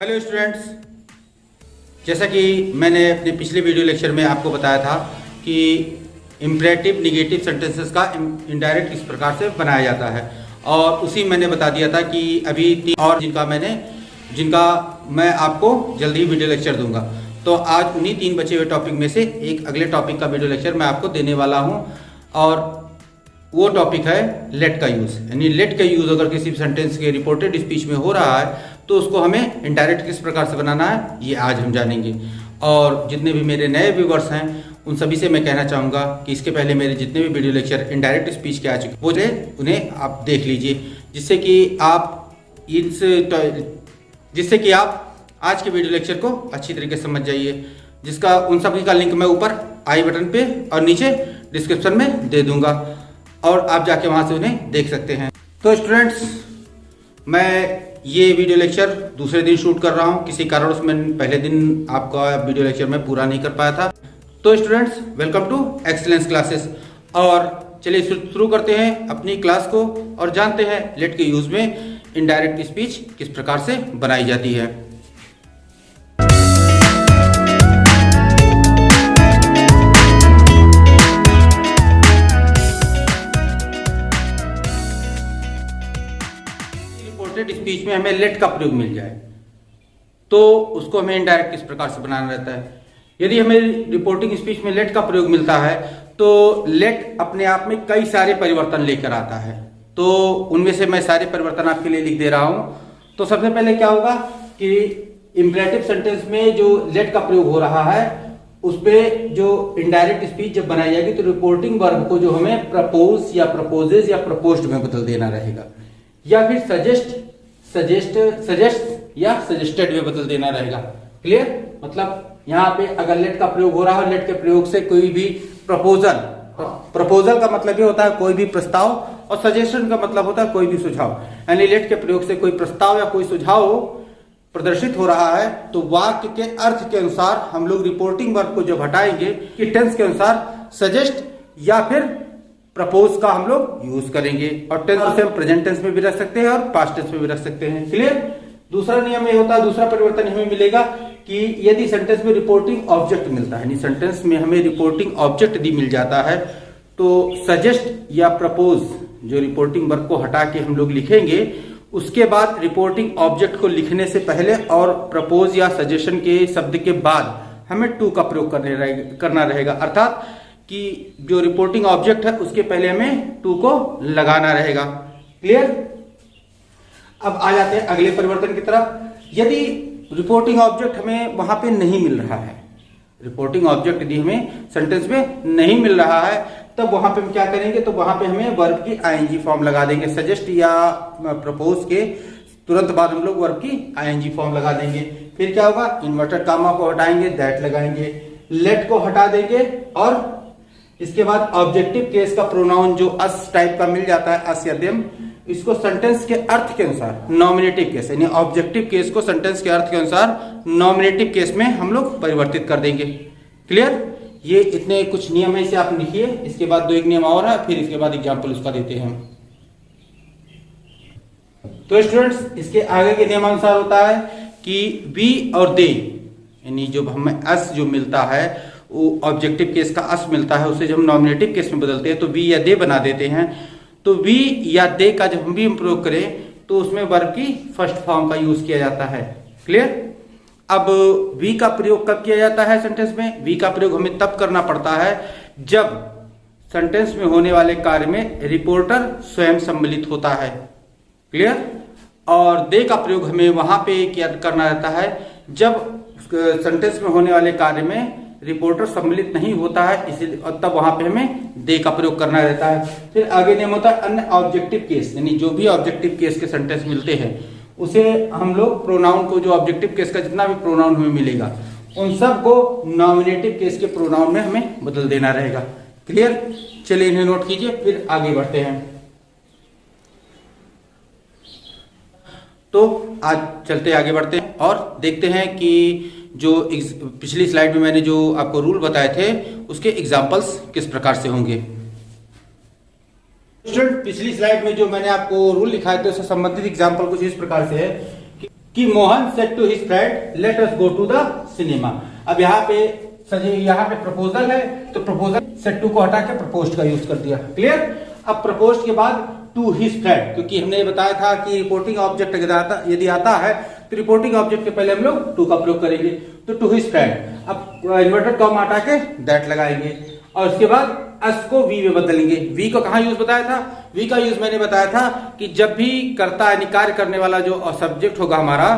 Hello students, जैसा कि मैंने अपने पिछले वीडियो लेक्चर में आपको बताया था कि इम्परेटिव निगेटिव सेंटेंसेस का इनडायरेक्ट किस प्रकार से बनाया जाता है, और उसी मैंने बता दिया था कि अभी 3 और जिनका मैं आपको जल्दी ही वीडियो लेक्चर दूंगा। तो आज उन्हीं 3 बचे हुए टॉपिक में से एक अगले टॉपिक का वीडियो लेक्चर मैं आपको देने वाला हूँ, और वो टॉपिक है लेट का यूज़। यानी लेट का यूज़ अगर किसी सेंटेंस के रिपोर्टेड स्पीच में हो रहा है तो उसको हमें इनडायरेक्ट किस प्रकार से बनाना है, ये आज हम जानेंगे। और जितने भी मेरे नए व्यूवर्स हैं उन सभी से मैं कहना चाहूँगा कि इसके पहले मेरे जितने भी वीडियो लेक्चर इनडायरेक्ट स्पीच के आ चुके वो उन्हें आप देख लीजिए, जिससे कि आप आज के वीडियो लेक्चर को अच्छी तरीके से समझ जाइए, जिसका उन सभी का लिंक मैं ऊपर आई बटन पे और नीचे डिस्क्रिप्शन में दे दूंगा, और आप जाके वहाँ से उन्हें देख सकते हैं। तो स्टूडेंट्स, मैं ये वीडियो लेक्चर दूसरे दिन शूट कर रहा हूँ, किसी कारणवश मैं पहले दिन आपका वीडियो लेक्चर मैं पूरा नहीं कर पाया था। तो students, welcome to excellence classes. और चलिए शुरू करते हैं अपनी क्लास को और जानते हैं लेट के यूज में इनडायरेक्ट स्पीच किस प्रकार से बनाई जाती है। स्पीच में हमें लेट का प्रयोग मिल जाए तो उसको हमें इनडायरेक्ट किस प्रकार से बनाना रहता है। यदि हमें रिपोर्टिंग स्पीच में लेट का प्रयोग मिलता है तो लेट अपने आप में कई सारे परिवर्तन लेकर आता है। तो उनमें से मैं सारे परिवर्तन आपके लिए लिख दे रहा हूं। तो सबसे पहले क्या होगा कि इंपरेटिव सेंटेंस में जो लेट का प्रयोग हो रहा है उस पर जो इनडायरेक्ट स्पीच जब बनाई जाएगी तो रिपोर्टिंग वर्ब को जो हमें प्रपोज या प्रपोजेज या प्रपोज्ड में बदल देना रहेगा, या फिर सजेस्ट या सजेस्टेड में बदल देना रहेगा। क्लियर? मतलब यहाँ पे अगर लेट का प्रयोग हो रहा है, लेट के प्रयोग से कोई भी प्रपोजल का मतलब ये होता है कोई भी प्रस्ताव, और सजेशन का मतलब होता है कोई भी सुझाव। यानी लेट के प्रयोग से कोई प्रस्ताव या कोई सुझाव प्रदर्शित हो रहा है तो वाक्य के अर्थ के अनुसार हम लोग रिपोर्टिंग वर्ब को जब हटाएंगे कि टेंस के अनुसार सजेस्ट या फिर प्रपोज का हम लोग यूज करेंगे, और टेंस से हम प्रेजेंट टेंस में भी रख सकते हैं और पास्ट टेंस में भी रख सकते हैं। क्लियर? दूसरा नियम ये होता है, दूसरा परिवर्तन हमें मिलेगा कि यदि सेंटेंस में रिपोर्टिंग ऑब्जेक्ट मिलता है, यानी सेंटेंस में हमें रिपोर्टिंग ऑब्जेक्ट यदि मिल जाता है तो सजेस्ट या प्रपोज जो रिपोर्टिंग वर्ब को हटा के हम लोग लिखेंगे, उसके बाद रिपोर्टिंग ऑब्जेक्ट को लिखने से पहले और प्रपोज या सजेशन के शब्द के बाद हमें टू का प्रयोग करना रहेगा। अर्थात कि जो रिपोर्टिंग ऑब्जेक्ट है उसके पहले हमें टू को लगाना रहेगा। क्लियर? अब आ जाते हैं अगले परिवर्तन की तरफ। यदि रिपोर्टिंग ऑब्जेक्ट हमें वहां पे नहीं मिल रहा है, रिपोर्टिंग ऑब्जेक्ट यदि हमें सेंटेंस में नहीं मिल रहा है, तब वहां पे हम क्या करेंगे, तो वहां पे हमें वर्ब की आईएनजी फॉर्म लगा देंगे। सजेस्ट या प्रपोज के तुरंत बाद हम लोग वर्ब की आईएनजी फॉर्म लगा देंगे। फिर क्या होगा, इन्वर्टेड कामा को हटाएंगे, दैट लगाएंगे, लेट को हटा देंगे, और इसके बाद ऑब्जेक्टिव केस का प्रोनाउन जो अस टाइप का मिल जाता है, अस या देम, इसको सेंटेंस के अर्थ के अनुसार नॉमिनेटिव केस, यानी ऑब्जेक्टिव केस को सेंटेंस के अर्थ के अनुसार नॉमिनेटिव केस में हम लोग परिवर्तित कर देंगे। क्लियर? ये इतने कुछ नियम है, इसे आप लिखिए। इसके बाद 2 नियम और है, फिर इसके बाद एग्जाम्पल उसका देते हैं। तो स्टूडेंट्स, इसके आगे के नियमानुसार होता है कि वी और दे, यानी जो हमें अस जो मिलता है वो ऑब्जेक्टिव केस का अस मिलता है, उसे जब हम नॉमिनेटिव केस में बदलते हैं तो वी या दे बना देते हैं। तो वी या दे का जब हम भी प्रयोग करें तो उसमें वर्ब की फर्स्ट फॉर्म का यूज किया जाता है। क्लियर? अब वी का प्रयोग कब किया जाता है सेंटेंस में? वी का प्रयोग हमें तब करना पड़ता है जब सेंटेंस में होने वाले कार्य में रिपोर्टर स्वयं सम्मिलित होता है। क्लियर? और दे का प्रयोग हमें वहां पे क्या करना रहता है, जब सेंटेंस में होने वाले कार्य में रिपोर्टर सम्मिलित नहीं होता है, इसीलिए तब वहां पे हमें दे का प्रयोग करना रहता है। फिर आगे नियम होता है अन्य ऑब्जेक्टिव केस, यानी जो भी ऑब्जेक्टिव केस के सेंटेंस मिलते हैं उसे हम लोग प्रोनाउन को, जो ऑब्जेक्टिव केस का जितना भी प्रोनाउन हमें मिलेगा उन सब को नॉमिनेटिव केस के प्रोनाउन में हमें बदल देना रहेगा। क्लियर? चलिए इन्हें नोट कीजिए, फिर आगे बढ़ते हैं। तो आज चलते आगे बढ़ते हैं और देखते हैं कि जो पिछली स्लाइड में मैंने जो आपको रूल बताए थे उसके एग्जाम्पल्स किस प्रकार से होंगे। स्टूडेंट, पिछली स्लाइड में जो मैंने आपको रूल लिखाए थे उससे संबंधित एग्जाम्पल कुछ इस प्रकार से है कि Mohan said to his friend let us go to the cinema. अब यहाँ पे प्रपोजल है, तो प्रपोजल सेड टू को हटा के प्रपोज्ड का यूज कर दिया। क्लियर। अब प्रपोज्ड के बाद टू हिज फ्रेंड, क्योंकि हमने बताया था कि रिपोर्टिंग ऑब्जेक्ट यदि आता है तो रिपोर्टिंग ऑब्जेक्ट के पहले हम लोग टू का प्रयोग करेंगे, तो टू हिज फ्रेंड। अब इन्वर्टेड कॉमा हटा के दैट लगाएंगे और उसके बाद अस को वी में बदलेंगे। वी को कहाँ यूज बताया था? वी का यूज मैंने बताया था कि जब भी कर्ता यानी कार्य करने वाला जो सब्जेक्ट होगा हमारा,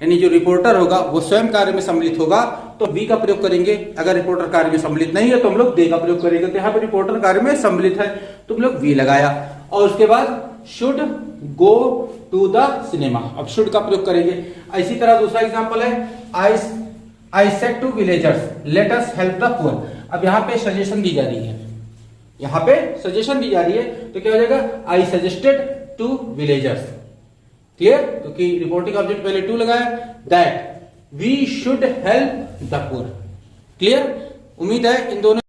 यानी जो रिपोर्टर होगा वो स्वयं कार्य में सम्मिलित होगा तो वी का प्रयोग करेंगे। अगर रिपोर्टर कार्य में सम्मिलित नहीं है तो हम लोग दे का प्रयोग करेंगे। तो यहाँ पे रिपोर्टर कार्य में सम्मिलित है तो हम लोग वी लगाया और उसके बाद should go to the cinema. अब शुड का प्रयोग करेंगे। इसी तरह दूसरा एग्जांपल है I said to villagers let us help the poor. अब यहाँ पे सजेशन दी जा रही है, यहाँ पे सजेशन दी जा रही है तो क्या हो जाएगा? I suggested to villagers. Clear. क्योंकि रिपोर्टिंग ऑब्जेक्ट पहले टू लगाया, that we should help the poor. Clear. उम्मीद है इन दोनों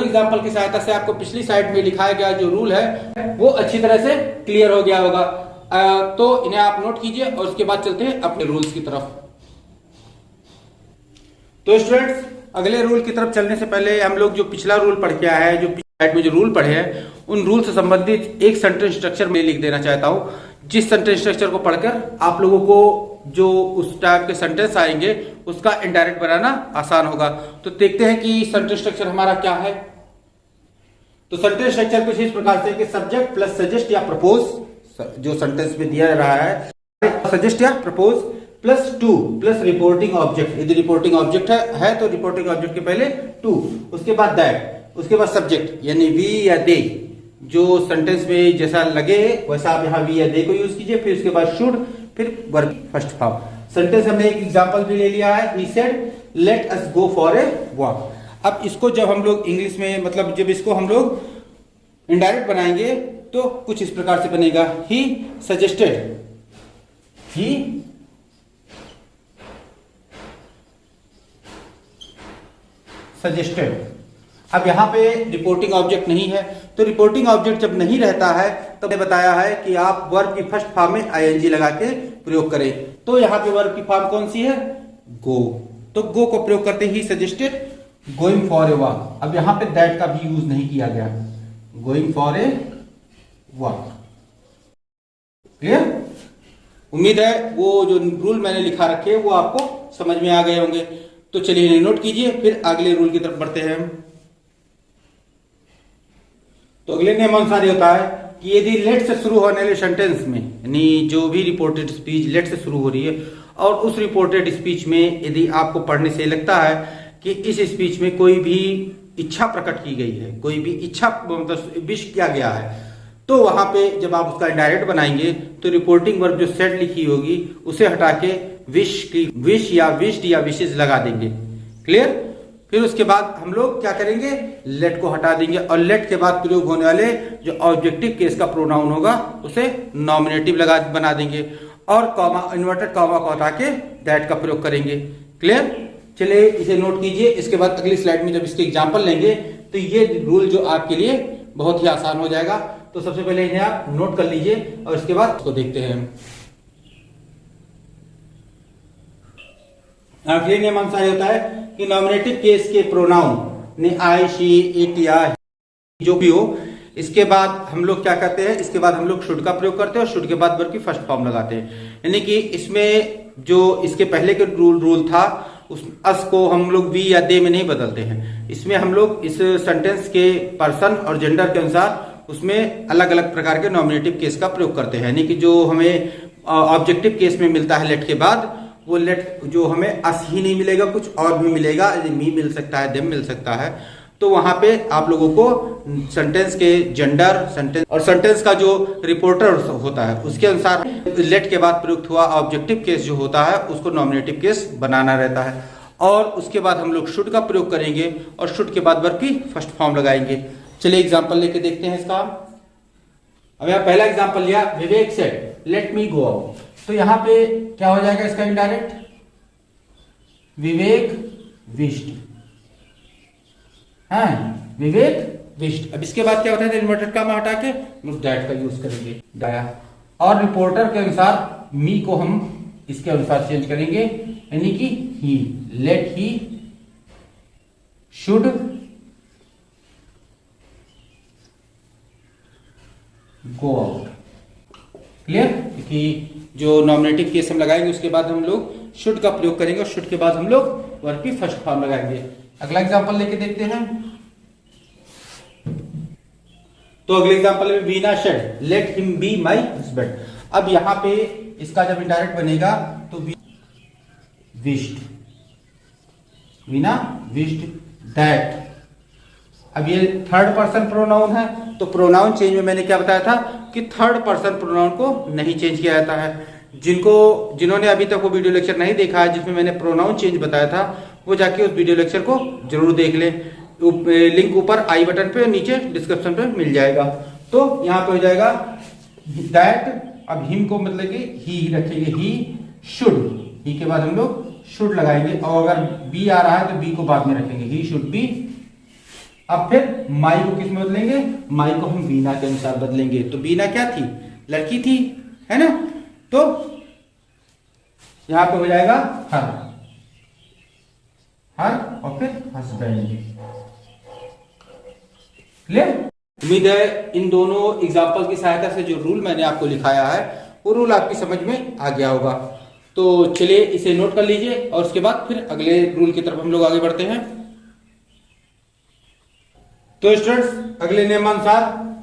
एग्जाम्पल की सहायता से आपको पिछली साइड में लिखाया गया जो रूल है वो अच्छी तरह से क्लियर हो गया होगा। तो इन्हें आप नोट कीजिए और उसके बाद चलते हैं अपने रूल्स की तरफ। तो स्टूडेंट्स, अगले रूल की तरफ चलने से पहले हम लोग जो पिछला रूल पढ़ के आया है, जो पिछली साइड में जो रूल पढ़े हैं, उन रूल से संबंधित एक सेंटेंस स्ट्रक्चर में लिख देना चाहता हूं, जिस सेंटेंस स्ट्रक्चर को पढ़कर आप लोगों को जो उस टाइप के सेंटेंस आएंगे उसका इनडायरेक्ट बनाना आसान होगा। तो देखते हैं कि सेंटेंस स्ट्रक्चर हमारा क्या है। तो सेंटेंस स्ट्रक्चर कुछ इस प्रकार से कि सब्जेक्ट प्लस सजेस्ट या प्रपोज, जो सेंटेंस में दिया रहा है, सजेस्ट या propose plus two plus reporting object. यदि रिपोर्टिंग ऑब्जेक्ट है तो रिपोर्टिंग ऑब्जेक्ट के पहले टू, उसके बाद दैट, उसके बाद सब्जेक्ट यानी वी या दे, जो सेंटेंस में जैसा लगे वैसा आप यहाँ वी या दे को यूज कीजिए। फिर उसके बाद शुड, फिर वर्ब फर्स्ट फॉर्म। सेंटेंस हमने एक एग्जांपल भी ले लिया है, he said let us go for a walk. अब इसको जब हम लोग इंग्लिश में मतलब जब इसको हम लोग इनडायरेक्ट बनाएंगे तो कुछ इस प्रकार से बनेगा, ही सजेस्टेड, ही सजेस्टेड। अब यहाँ पे रिपोर्टिंग ऑब्जेक्ट नहीं है, तो रिपोर्टिंग ऑब्जेक्ट जब नहीं रहता है तो मैंने बताया है कि आप वर्ब की फर्स्ट फॉर्म में आईएनजी लगा के प्रयोग करें। तो यहाँ पे वर्ब की फॉर्म कौन सी है? गो। तो गो को प्रयोग करते he suggested going for a walk. अब यहाँ पे दैट का भी यूज नहीं किया गया, going for a walk. Clear. उम्मीद है वो जो रूल मैंने लिखा रखे वो आपको समझ में आ गए होंगे। तो चलिए इन्हें नोट कीजिए, फिर अगले रूल की तरफ बढ़ते हैं हम। तो अगले नियम अनुसार होता है कि यदि लेट से शुरू होने वाले सेंटेंस में, यानी जो भी रिपोर्टेड स्पीच लेट से शुरू हो रही है और उस रिपोर्टेड स्पीच में यदि आपको पढ़ने से लगता है कि इस स्पीच में कोई भी इच्छा प्रकट की गई है, कोई भी इच्छा मतलब विश किया गया है, तो वहां पे जब आप उसका इनडायरेक्ट बनाएंगे तो रिपोर्टिंग वर्ब जो सेड लिखी होगी उसे हटा के विश या विश्ड या विशेष लगा देंगे। क्लियर। फिर उसके बाद हम लोग क्या करेंगे? लेट को हटा देंगे और लेट के बाद प्रयोग होने वाले जो ऑब्जेक्टिव केस का प्रोनाउन होगा उसे नॉमिनेटिव बना देंगे और कॉमा, इन्वर्टेड कॉमा को हटा के दैट का प्रयोग करेंगे। क्लियर। चलिए इसे नोट कीजिए। इसके बाद अगली स्लाइड में जब इसके एग्जाम्पल लेंगे तो ये रूल जो आपके लिए बहुत ही आसान हो जाएगा। तो सबसे पहले इन्हें आप नोट कर लीजिए और इसके बाद इसको देखते हैं। आखिरी नियम अनुसार होता है कि नॉमिनेटिव केस के प्रोनाउन ने आई, शी, इट या जो भी हो, इसके बाद हम लोग क्या करते हैं? इसके बाद हम लोग शुड का प्रयोग करते हैं और शुड के बाद वर्ब की फर्स्ट फॉर्म लगाते हैं। यानी कि इसमें जो इसके पहले के रूल था उस अस को हम लोग वी या दे में नहीं बदलते हैं। इसमें हम लोग इस सेंटेंस के पर्सन और जेंडर के अनुसार उसमें अलग अलग प्रकार के नॉमिनेटिव केस का प्रयोग करते हैं। यानी कि जो हमें ऑब्जेक्टिव केस में मिलता है लेट के बाद, वो लेट जो हमें अस ही नहीं मिलेगा, कुछ और भी मिलेगा, मी मिल सकता है, देम मिल सकता है। तो वहां पे आप लोगों को सेंटेंस के जेंडर, सेंटेंस और सेंटेंस का जो रिपोर्टर होता है उसके अनुसार लेट के बाद प्रयुक्त हुआ ऑब्जेक्टिव केस जो होता है उसको नॉमिनेटिव केस बनाना रहता है। और उसके बाद हम लोग शुड का प्रयोग करेंगे और शुड के बाद वर्ब की फर्स्ट फॉर्म लगाएंगे। चलिए एग्जाम्पल लेके देखते हैं इसका। अब यहाँ पहला एग्जाम्पल लिया, Vivek said let me go out. तो यहाँ पे क्या हो जाएगा इसका indirect? Vivek wished, Vivek wished. अब इसके बाद क्या होता है? इन्वर्टेड कॉमा हटा के दैट का यूज करेंगे, दाया। और रिपोर्टर के अनुसार मी को हम इसके अनुसार चेंज करेंगे, यानी कि he, let he should go out. Clear? कि जो नॉमिनेटिव केस हम लगाएंगे उसके बाद हम लोग शुड का प्रयोग करेंगे और शुड के बाद हम लोग वर्ब की फर्स्ट फॉर्म लगाएंगे। अगला एग्जांपल लेके देखते हैं। तो अगले एग्जांपल में Veena said let him be my husband. अब यहां पे इसका जब इनडायरेक्ट बनेगा तो विश्ड, वीना विश्ड दैट। अब ये थर्ड पर्सन प्रोनाउन है, तो प्रोनाउन चेंज में मैंने क्या बताया था कि थर्ड पर्सन प्रोनाउन को नहीं चेंज किया जाता है। जिन्होंने अभी तक वो वीडियो लेक्चर नहीं देखा है जिसमें मैंने प्रोनाउन चेंज बताया था, वो जाके उस वीडियो लेक्चर को जरूर देख ले। लिंक ऊपर आई बटन पे, नीचे डिस्क्रिप्शन पे मिल जाएगा। तो यहाँ पे हो जाएगा दैट। अब हिम को मतलब कि ही रखेंगे, ही शुड, ही के बाद हम लोग शुड लगाएंगे, और अगर बी आ रहा है तो बी को बाद में रखेंगे, ही शुड बी। अब फिर माई को किस में बदलेंगे? माई को हम बीना के अनुसार बदलेंगे। तो बीना क्या थी? लड़की थी, है ना? तो यहां पे हो जाएगा हर, हर और फिर हस्बैंड। क्लियर? उम्मीद है इन दोनों एग्जाम्पल की सहायता से जो रूल मैंने आपको लिखाया है वो रूल आपकी समझ में आ गया होगा। तो चलिए इसे नोट कर लीजिए और उसके बाद फिर अगले रूल की तरफ हम लोग आगे बढ़ते हैं। तो स्टूडेंट्स, अगले नियमानुसार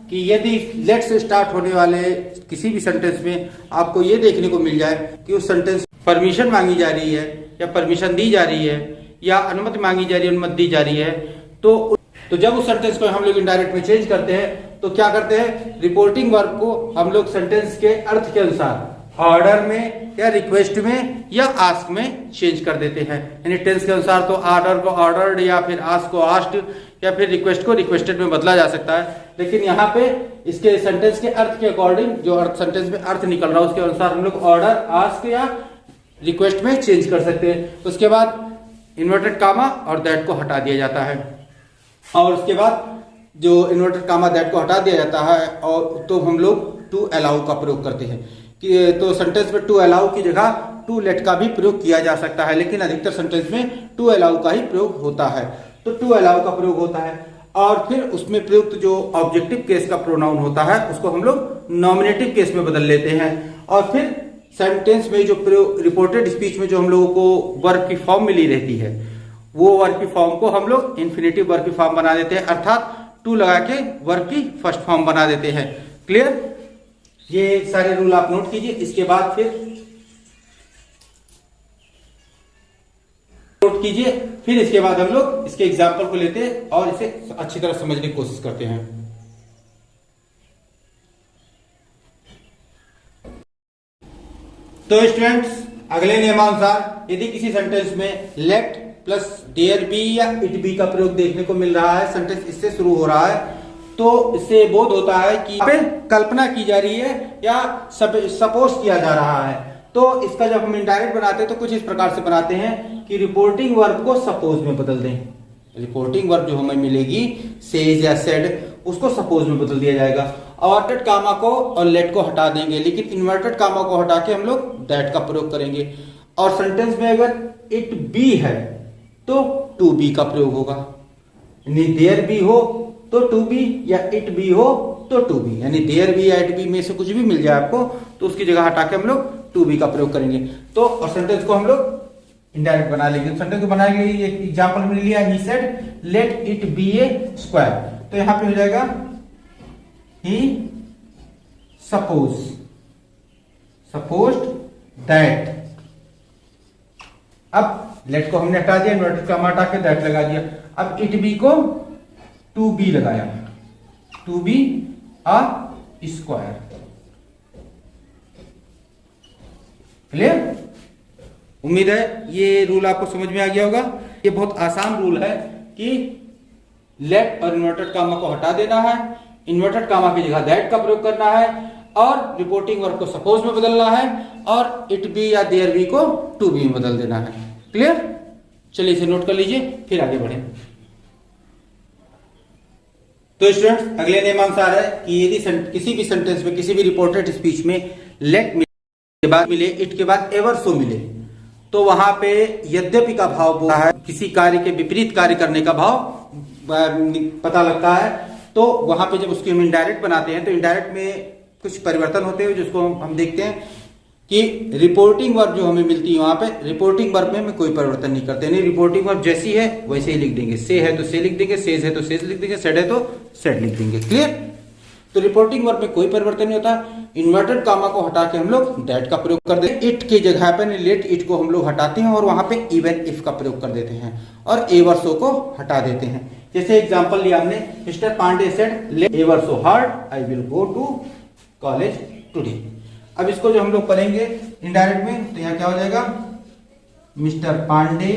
कि यदि लेट से स्टार्ट होने वाले किसी भी सेंटेंस में आपको ये देखने को मिल जाए कि उस सेंटेंस परमिशन मांगी जा रही है या परमिशन दी जा रही है या अनुमति मांगी जा रही है, अनुमति दी जा रही है, तो जब उस सेंटेंस को हम लोग इनडायरेक्ट में चेंज करते हैं तो क्या करते हैं? रिपोर्टिंग वर्ब को हम लोग सेंटेंस के अर्थ के अनुसार ऑर्डर में या रिक्वेस्ट में या आस्क में चेंज कर देते हैं। यानी टेंस के अनुसार तो ऑर्डर को ऑर्डर्ड या फिर आस्क को आस्क्ड या फिर रिक्वेस्ट को रिक्वेस्टेड में बदला जा सकता है, लेकिन यहाँ पे इसके सेंटेंस के अर्थ के अकॉर्डिंग जो अर्थ सेंटेंस में अर्थ निकल रहा है उसके अनुसार हम लोग ऑर्डर, आस्क या रिक्वेस्ट में चेंज कर सकते हैं। उसके बाद इन्वर्टेड कामा और दैट को हटा दिया जाता है, और उसके बाद जो इन्वर्टेड कामा दैट को हटा दिया जाता है और तो हम लोग टू अलाउ का प्रयोग करते हैं कि तो सेंटेंस में टू अलाउ की जगह टू लेट का भी प्रयोग किया जा सकता है, लेकिन अधिकतर सेंटेंस में टू अलाउ का ही प्रयोग होता है। तो टू अलाउ का प्रयोग होता है और फिर उसमें प्रयुक्त जो ऑब्जेक्टिव केस का प्रोनाउन होता है उसको हम लोग नॉमिनेटिव केस में बदल लेते हैं, और फिर सेंटेंस में जो रिपोर्टेड स्पीच में जो हम लोगों को वर्ब की फॉर्म मिली रहती है वो वर्ब की फॉर्म को हम लोग इन्फिनेटिव वर्ब की फॉर्म बना देते हैं, अर्थात टू लगा के वर्ब की फर्स्ट फॉर्म बना देते हैं। क्लियर? ये सारे रूल आप नोट कीजिए। इसके बाद फिर नोट कीजिए, फिर इसके बाद हम लोग इसके एग्जाम्पल को लेते हैं और इसे अच्छी तरह समझने की कोशिश करते हैं। तो स्टूडेंट्स, अगले नियमानुसार यदि किसी सेंटेंस में लेट प्लस डेयर बी या इट बी का प्रयोग देखने को मिल रहा है, सेंटेंस इससे शुरू हो रहा है, तो इससे बोध होता है कि कल्पना की जा रही है या सपोज किया जा रहा है। तो इसका जब हम इनडायरेक्ट बनाते हैं तो कुछ इस प्रकार से बनाते हैं कि रिपोर्टिंग वर्ब को सपोज में बदल दें। रिपोर्टिंग वर्ब जो हमें मिलेगी सेज या सेड, उसको सपोज में बदल दिया जाएगा। इन्वर्टेड कामा को और लेट को हटा देंगे, लेकिन इन्वर्टेड कामा को हटा के हम लोग दैट का प्रयोग करेंगे। और सेंटेंस में अगर इट बी है तो टू बी का प्रयोग होगा, यानी देयर बी हो तो टू बी या इट बी हो तो टू बी, यानी देयर बी या इट बी में से कुछ भी मिल जाए आपको तो उसकी जगह हटा के हम लोग टू बी का प्रयोग करेंगे। तो और सेंटेंस को हम लोग इनडायरेक्ट बना लेंगे। सेंटेंस को बनाएंगे, एक एग्जांपल में लिया, he said let it be A square, तो यहां पे हो जाएगा ही सपोज्ड दैट। अब लेट को हमने हटा दिया, इन्वर्टेड कामा हटा के दैट लगा दिया। अब इट बी को टू बी लगाया, to be a square. Clear? उम्मीद है ये रूल आपको समझ में आ गया होगा। ये बहुत आसान रूल है कि लेट और इन्वर्टेड कामा को हटा देना है, इन्वर्टेड कामा की जगह दैट का प्रयोग करना है और रिपोर्टिंग वर्ब को सपोज में बदलना है और इट बी या देयर बी को टू बी में बदल देना है। क्लियर? चलिए इसे नोट कर लीजिए, फिर आगे बढ़े। तो स्टूडेंट्स, अगले नियमानुसार है कि यदि किसी भी सेंटेंस में किसी भी रिपोर्टेड स्पीच में लेट के बाद मिले, इट के बाद एवर सो मिले, तो वहां पे यद्यपि का भाव बोला है, किसी कार्य के विपरीत कार्य करने का भाव पता लगता है। तो वहां पे जब उसकी हम इनडायरेक्ट बनाते हैं तो इनडायरेक्ट में कुछ परिवर्तन होते हैं, जिसको हम देखते हैं कि रिपोर्टिंग वर्ब जो हमें मिलती है वहां पे रिपोर्टिंग वर्ब में कोई परिवर्तन नहीं करते, नहीं रिपोर्टिंग वर्ब जैसी है वैसे ही लिख देंगे। से है तो से लिख देंगे, सेज है तो सेज लिख देंगे, सेड है तो सेड लिख देंगे। क्लियर? तो रिपोर्टिंग वर्ब में कोई परिवर्तन नहीं होता। इन्वर्टेड कामा को हटा के हम लोग दैट का प्रयोग कर देते हैं। इट की जगह पर लेट इट को हम लोग हटाते हैं और वहां पे इवन इफ का प्रयोग कर देते हैं और एवर सो को हटा देते हैं। जैसे एग्जांपल लिया हमने, mister Pandey said let ever so hard I will go to college today. अब इसको जो हम लोग पढ़ेंगे इनडायरेक्ट में, तो यहाँ क्या हो जाएगा, मिस्टर पांडे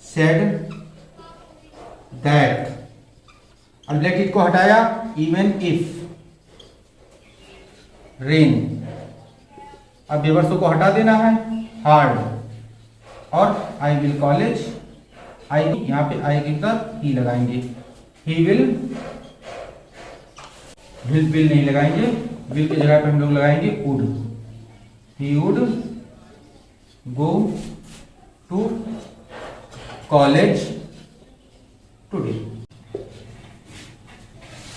सेड दैट, अब लेट इट को हटाया, इवन इफ रेन, अब एवर सो को हटा देना है, हार्ड, और आई विल कॉलेज, आई यहाँ पे आई के साथ ही लगाएंगे, ही विल नहीं लगाएंगे, विल की जगह पे हम लोग लगाएंगे would, he would go to college today.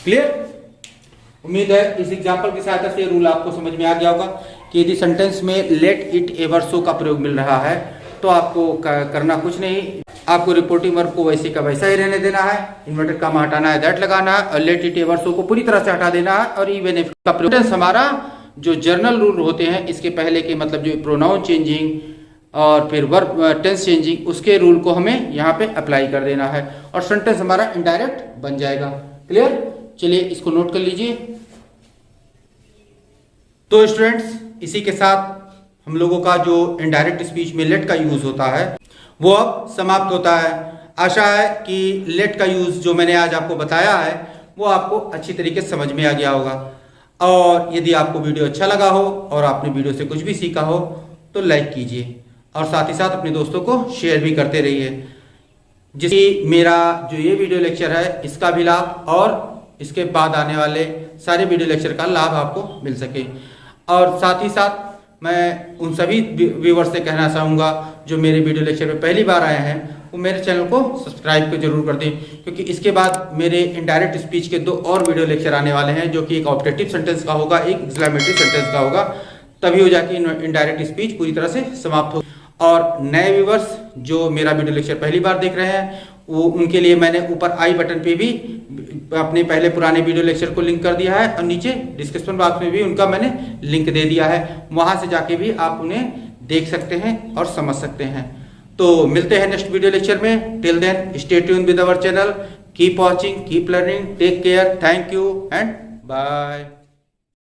Clear? उम्मीद है इस एग्जांपल की सहायता से रूल आपको समझ में आ गया होगा कि यदि सेंटेंस में लेट इट एवर सो का प्रयोग मिल रहा है तो आपको करना कुछ नहीं, आपको रिपोर्टिंग वर्ब को वैसे का वैसा ही रहने देना है, इन्वर्टेड कामा हटाना है, दैट लगाना है, और लेट इट एवर सो को पूरी तरह से हटा देना है, और इवन इफ का प्रयोग। हमारा जो जर्नल रूल होते हैं इसके पहले के मतलब जो प्रोनाउन चेंजिंग और फिर वर्ब टेंस चेंजिंग, उसके रूल को हमें यहाँ पे अप्लाई कर देना है और सेंटेंस हमारा इनडायरेक्ट बन जाएगा। क्लियर? चलिए इसको नोट कर लीजिए। तो स्टूडेंट्स, इसी के साथ हम लोगों का जो इनडायरेक्ट स्पीच में लेट का यूज होता है वो अब समाप्त होता है। आशा है कि लेट का यूज जो मैंने आज आपको बताया है वो आपको अच्छी तरीके से समझ में आ गया होगा। और यदि आपको वीडियो अच्छा लगा हो और आपने वीडियो से कुछ भी सीखा हो तो लाइक कीजिए और साथ ही साथ अपने दोस्तों को शेयर भी करते रहिए, जिससे मेरा जो ये वीडियो लेक्चर है इसका भी लाभ और इसके बाद आने वाले सारे वीडियो लेक्चर का लाभ आपको मिल सके। और साथ ही साथ मैं उन सभी व्यूअर्स से कहना चाहूँगा जो मेरे वीडियो लेक्चर में पहली बार आए हैं वो मेरे चैनल को सब्सक्राइब को जरूर कर दें, क्योंकि इसके बाद मेरे इनडायरेक्ट स्पीच के 2 और वीडियो लेक्चर आने वाले हैं, जो कि एक ऑब्जेक्टिव सेंटेंस का होगा, एक एक्सक्लेमेटरी सेंटेंस का होगा। तभी हो जाके इनडायरेक्ट स्पीच पूरी तरह से समाप्त हो। और नए व्यूअर्स जो मेरा वीडियो लेक्चर पहली बार देख रहे हैं वो उनके लिए मैंने ऊपर आई बटन पे भी अपने पहले पुराने वीडियो लेक्चर को लिंक कर दिया है और नीचे डिस्क्रिप्शन बॉक्स में भी उनका मैंने लिंक दे दिया है, वहां से जाके भी आप उन्हें देख सकते हैं और समझ सकते हैं। तो मिलते हैं नेक्स्ट वीडियो लेक्चर में। Till then stay tuned with our channel, keep watching, keep learning, take care, thank you and bye.